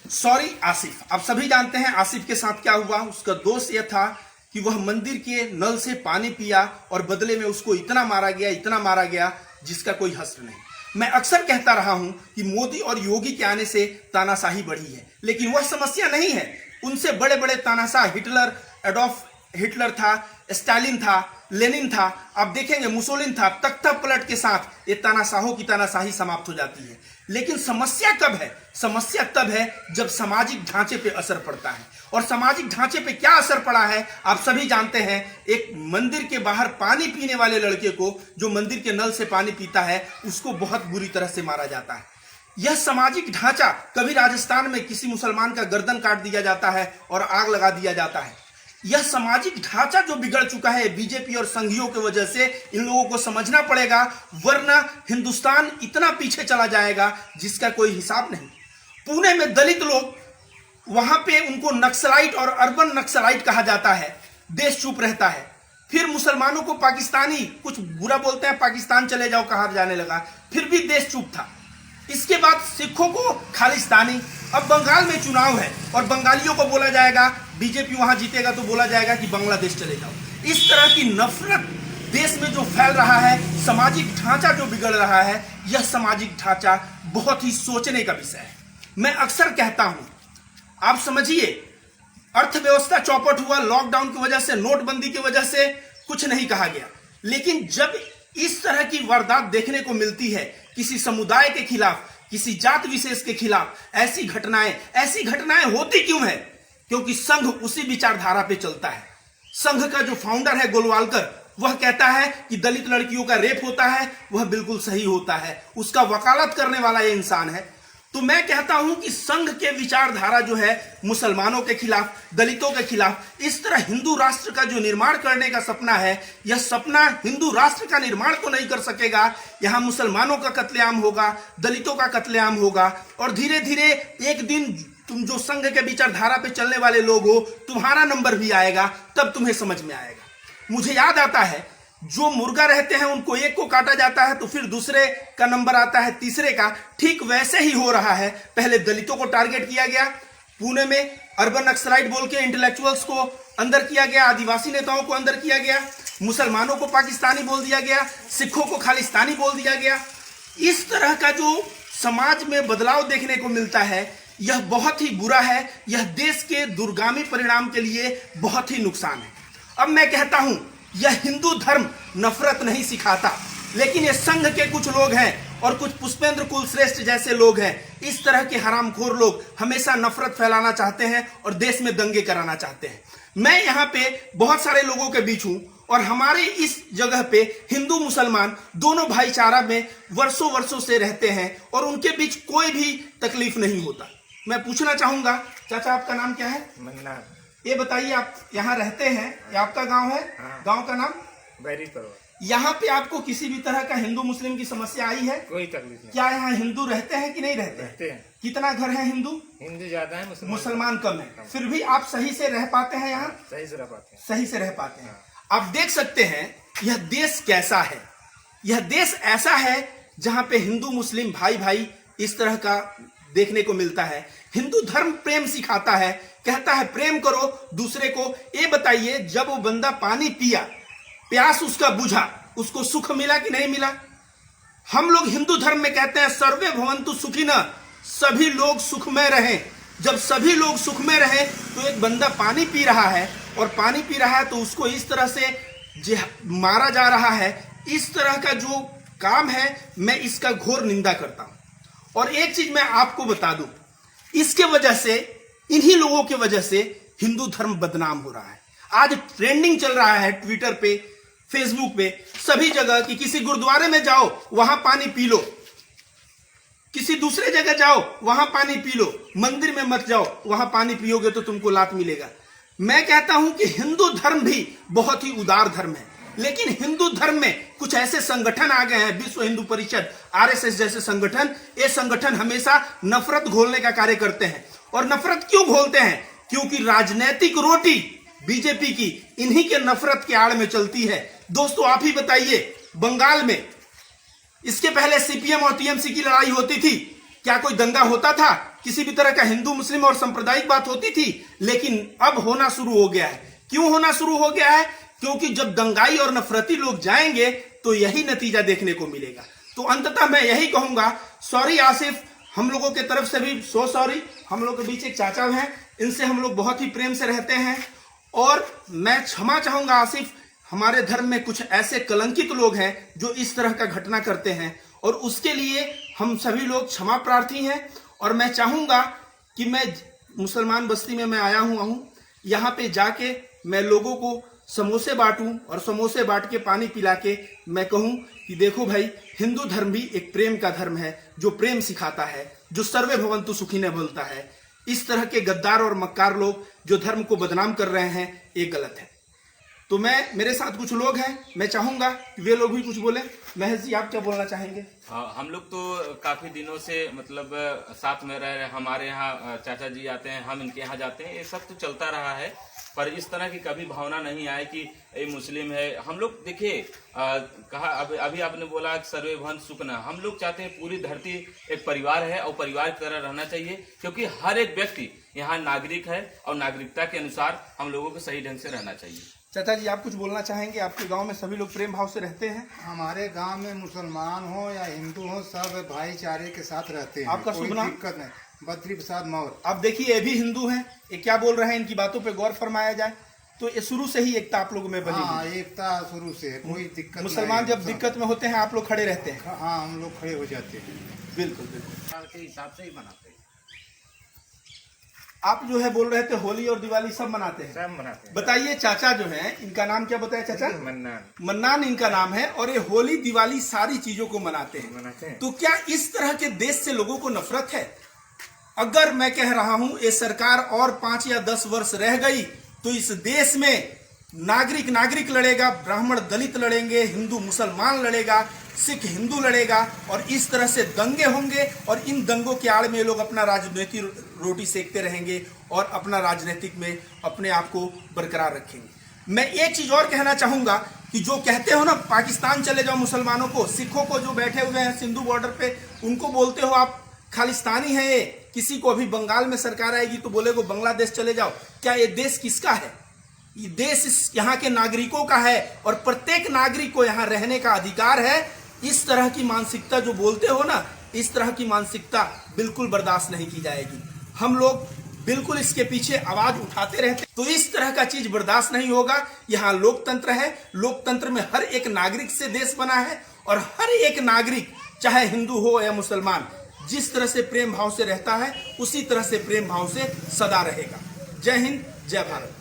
Sorry Asif. आप सभी जानते हैं आसिफ के साथ क्या हुआ। उसका दोष यह था कि वह मंदिर के नल से पानी पिया और बदले में उसको इतना मारा गया जिसका कोई हश्र नहीं। मैं अक्सर कहता रहा हूं कि मोदी और योगी के आने से तानाशाही बढ़ी है, लेकिन वह समस्या नहीं है। उनसे बड़े बड़े तानाशाह हिटलर, एडोल्फ हिटलर था, स्टालिन था, लेनिन था, आप देखेंगे मुसोलिन था। तख्ता पलट के साथ ये तानाशाहों की तानाशाही समाप्त हो जाती है। लेकिन समस्या कब है? समस्या तब है जब सामाजिक ढांचे पे असर पड़ता है। और सामाजिक ढांचे पे क्या असर पड़ा है आप सभी जानते हैं। एक मंदिर के बाहर पानी पीने वाले लड़के को, जो मंदिर के नल से पानी पीता है, उसको बहुत बुरी तरह से मारा जाता है। यह सामाजिक ढांचा, कभी राजस्थान में किसी मुसलमान का गर्दन काट दिया जाता है और आग लगा दिया जाता है। यह सामाजिक ढांचा जो बिगड़ चुका है बीजेपी और संघियों की वजह से, इन लोगों को समझना पड़ेगा, वरना हिंदुस्तान इतना पीछे चला जाएगा जिसका कोई हिसाब नहीं। पुणे में दलित लोग, वहां पे उनको नक्सलाइट और अर्बन नक्सलाइट कहा जाता है, देश चुप रहता है। फिर मुसलमानों को पाकिस्तानी, कुछ बुरा बोलते हैं, पाकिस्तान चले जाओ कहा जाने लगा, फिर भी देश चुप था। इसके बाद सिखों को खालिस्तानी। अब बंगाल में चुनाव है और बंगालियों को बोला जाएगा, बीजेपी वहां जीतेगा तो बोला जाएगा कि बांग्लादेश चले जाओ। इस तरह की नफरत देश में जो फैल रहा है, सामाजिक ढांचा जो बिगड़ रहा है, यह सामाजिक ढांचा बहुत ही सोचने का विषय है। मैं अक्सर कहता हूं, आप समझिए, अर्थव्यवस्था चौपट हुआ लॉकडाउन की वजह से, नोटबंदी की वजह से, कुछ नहीं कहा गया। लेकिन जब इस तरह की वारदात देखने को मिलती है किसी समुदाय के खिलाफ, किसी जात विशेष के खिलाफ, ऐसी घटनाएं होती क्यों है? क्योंकि संघ उसी विचारधारा पे चलता है। संघ का जो फाउंडर है गोलवालकर, वह कहता है कि दलित लड़कियों का रेप होता है, वह बिल्कुल सही होता है। उसका वकालत करने वाला यह इंसान है। तो मैं कहता हूं कि संघ के विचारधारा जो है मुसलमानों के खिलाफ, दलितों के खिलाफ, इस तरह हिंदू राष्ट्र का जो निर्माण करने का सपना है, यह सपना हिंदू राष्ट्र का निर्माण तो नहीं कर सकेगा। यहां मुसलमानों का कत्लेआम होगा, दलितों का कत्लेआम होगा, और धीरे धीरे एक दिन तुम जो संघ के विचारधारा पे चलने वाले लोग हो, तुम्हारा नंबर भी आएगा, तब तुम्हें समझ में आएगा। मुझे याद आता है, जो मुर्गा रहते हैं उनको एक को काटा जाता है तो फिर दूसरे का नंबर आता है, तीसरे का। ठीक वैसे ही हो रहा है। पहले दलितों को टारगेट किया गया, पुणे में अर्बन नक्सलाइट बोल के इंटेलेक्चुअल्स को अंदर किया गया, आदिवासी नेताओं को अंदर किया गया, मुसलमानों को पाकिस्तानी बोल दिया गया, सिखों को खालिस्तानी बोल दिया गया। इस तरह का जो समाज में बदलाव देखने को मिलता है, यह बहुत ही बुरा है। यह देश के दूरगामी परिणाम के लिए बहुत ही नुकसान है। अब मैं कहता हूं, यह हिंदू धर्म नफरत नहीं सिखाता, लेकिन ये संघ के कुछ लोग हैं और कुछ पुष्पेंद्र कुलश्रेष्ठ जैसे लोग हैं। इस तरह के हरामखोर लोग हमेशा नफरत फैलाना चाहते हैं और देश में दंगे कराना चाहते हैं। मैं यहाँ पे बहुत सारे लोगों के बीच हूं और हमारे इस जगह पे हिंदू मुसलमान दोनों भाईचारा में वर्षों वर्षों से रहते हैं और उनके बीच कोई भी तकलीफ नहीं होता। मैं पूछना चाहूंगा, चाचा आपका नाम क्या है? मन्ना। ये बताइए, आप यहाँ रहते हैं, ये आपका गांव है? हाँ। गांव का नाम? बैरी परवा। यहाँ पे आपको किसी भी तरह का हिंदू मुस्लिम की समस्या आई है? कोई तकलीफ नहीं। क्या यहाँ हिंदू रहते हैं कि नहीं रहते? रहते हैं। कितना घर है हिंदू? हिंदू ज्यादा है, मुसलमान कम है। फिर भी आप सही से रह पाते हैं यहाँ? सही से रह पाते हैं। सही से रह पाते हैं। आप देख सकते हैं यह देश कैसा है। यह देश ऐसा है जहाँ पे हिंदू मुस्लिम भाई भाई इस तरह का देखने को मिलता है। हिंदू धर्म प्रेम सिखाता है, कहता है प्रेम करो दूसरे को। ये बताइए, जब वो बंदा पानी पिया, प्यास उसका बुझा, उसको सुख मिला कि नहीं मिला? हम लोग हिंदू धर्म में कहते हैं सर्वे भवन्तु सुखिनः, सभी लोग सुखमय रहें। जब सभी लोग सुखमय रहें तो एक बंदा पानी पी रहा है और पानी पी रहा है तो उसको इस तरह से मारा जा रहा है। इस तरह का जो काम है, मैं इसका घोर निंदा करता हूं। और एक चीज मैं आपको बता दूं, इसके वजह से, इन्हीं लोगों के वजह से हिंदू धर्म बदनाम हो रहा है। आज ट्रेंडिंग चल रहा है ट्विटर पे, फेसबुक पे, सभी जगह कि किसी गुरुद्वारे में जाओ वहां पानी पी लो, किसी दूसरे जगह जाओ वहां पानी पी लो, मंदिर में मत जाओ, वहां पानी पियोगे तो तुमको लात मिलेगा। मैं कहता हूं कि हिंदू धर्म भी बहुत ही उदार धर्म है, लेकिन हिंदू धर्म में कुछ ऐसे संगठन आ गए हैं, विश्व हिंदू परिषद, आरएसएस जैसे संगठन। ये संगठन हमेशा नफरत घोलने का कार्य करते हैं। और नफरत क्यों घोलते हैं? क्योंकि राजनीतिक रोटी बीजेपी की इन्हीं के नफरत के आड़ में चलती है। दोस्तों आप ही बताइए, बंगाल में इसके पहले सीपीएम और टीएमसी की लड़ाई होती थी, क्या कोई दंगा होता था? किसी भी तरह का हिंदू मुस्लिम और सांप्रदायिक बात होती थी, लेकिन अब होना शुरू हो गया है। क्यों होना शुरू हो गया है? क्योंकि जब दंगाई और नफरती लोग जाएंगे तो यही नतीजा देखने को मिलेगा। तो अंततः मैं यही कहूंगा, सॉरी आसिफ, हम लोगों के तरफ से भी सो सॉरी। हम लोग के बीच एक चाचा हैं, इनसे हम लोग बहुत ही प्रेम से रहते हैं और मैं क्षमा चाहूंगा आसिफ। हमारे धर्म में कुछ ऐसे कलंकित लोग हैं जो इस तरह का घटना करते हैं और उसके लिए हम सभी लोग क्षमा प्रार्थी हैं। और मैं चाहूंगा कि मैं मुसलमान बस्ती में मैं आया हुआ हूं, यहाँ पे जाके मैं लोगों को समोसे बांटूं और समोसे बांट के पानी पिला के मैं कहूं कि देखो भाई, हिंदू धर्म भी एक प्रेम का धर्म है जो प्रेम सिखाता है, जो सर्वे भवन्तु सुखिनः बोलता है। इस तरह के गद्दार और मक्कार लोग जो धर्म को बदनाम कर रहे हैं, ये गलत है। तो मेरे साथ कुछ लोग हैं, मैं चाहूंगा कि वे लोग भी कुछ बोले। महेश जी, आप क्या बोलना चाहेंगे? हम लोग तो काफी दिनों से मतलब साथ में रह रहे, हमारे यहाँ चाचा जी आते हैं, हम इनके यहाँ जाते हैं, ये सब तो चलता रहा है। पर इस तरह की कभी भावना नहीं आए कि ये मुस्लिम है। हम लोग देखिए, कहा अभी आपने बोला सर्वे भवन्तु सुखिनः। हम लोग चाहते हैं पूरी धरती एक परिवार है और परिवार की तरह रहना चाहिए, क्योंकि हर एक व्यक्ति यहाँ नागरिक है और नागरिकता के अनुसार हम लोगों को सही ढंग से रहना चाहिए। चाचा जी, आप कुछ बोलना चाहेंगे? आपके गांव में सभी लोग प्रेम भाव से रहते हैं? हमारे गांव में मुसलमान हो या हिंदू हो, सब भाईचारे के साथ रहते हैं। आपका शुभ नाम? दिक्कत नहीं, बद्री प्रसाद मौर्य। अब देखिए, ये भी हिंदू हैं, ये क्या बोल रहे हैं, इनकी बातों पे गौर फरमाया जाए तो ये शुरू से ही एकता आप लोगों में बनी हाँ, हुई है। एकता शुरू से है, कोई दिक्कत मुसलमान नहीं। जब दिक्कत में होते हैं आप लोग खड़े रहते हैं। हाँ, हम लोग खड़े हो जाते हैं। बिल्कुल बिल्कुल। के हिसाब से ही मनाते हैं। आप जो है बोल रहे थे होली और दिवाली सब मनाते हैं? सब मनाते हैं। बताइए, चाचा जो है, इनका नाम क्या बताया चाचा? मन्नान। मन्नान इनका नाम है और ये होली दिवाली सारी चीजों को मनाते हैं। तो क्या इस तरह के देश से लोगों को नफरत है? अगर मैं कह रहा हूं ये सरकार और 5 या 10 वर्ष रह गई तो इस देश में नागरिक लड़ेगा, ब्राह्मण दलित लड़ेंगे, हिंदू मुसलमान लड़ेगा, सिख हिंदू लड़ेगा और इस तरह से दंगे होंगे और इन दंगों के आड़ में लोग अपना राजनीतिक रोटी सेकते रहेंगे और अपना राजनीतिक में अपने आप को बरकरार रखेंगे। मैं एक चीज और कहना चाहूंगा कि जो कहते हो ना पाकिस्तान चले जाओ मुसलमानों को, सिखों को जो बैठे हुए हैं सिंधु बॉर्डर पे, उनको बोलते हो आप खालिस्तानी है ये। किसी को अभी बंगाल में सरकार आएगी तो बोलेगो बांग्लादेश चले जाओ। क्या ये देश किसका है? ये देश यहाँ के नागरिकों का है और प्रत्येक नागरिक को यहाँ रहने का अधिकार है। इस तरह की मानसिकता जो बोलते हो ना, इस तरह की मानसिकता बिल्कुल बर्दाश्त नहीं की जाएगी। हम लोग बिल्कुल इसके पीछे आवाज उठाते रहते, तो इस तरह का चीज बर्दाश्त नहीं होगा। यहाँ लोकतंत्र है, लोकतंत्र में हर एक नागरिक से देश बना है और हर एक नागरिक चाहे हिंदू हो या मुसलमान, जिस तरह से प्रेम भाव से रहता है उसी तरह से प्रेम भाव से सदा रहेगा। जय हिंद, जय भारत।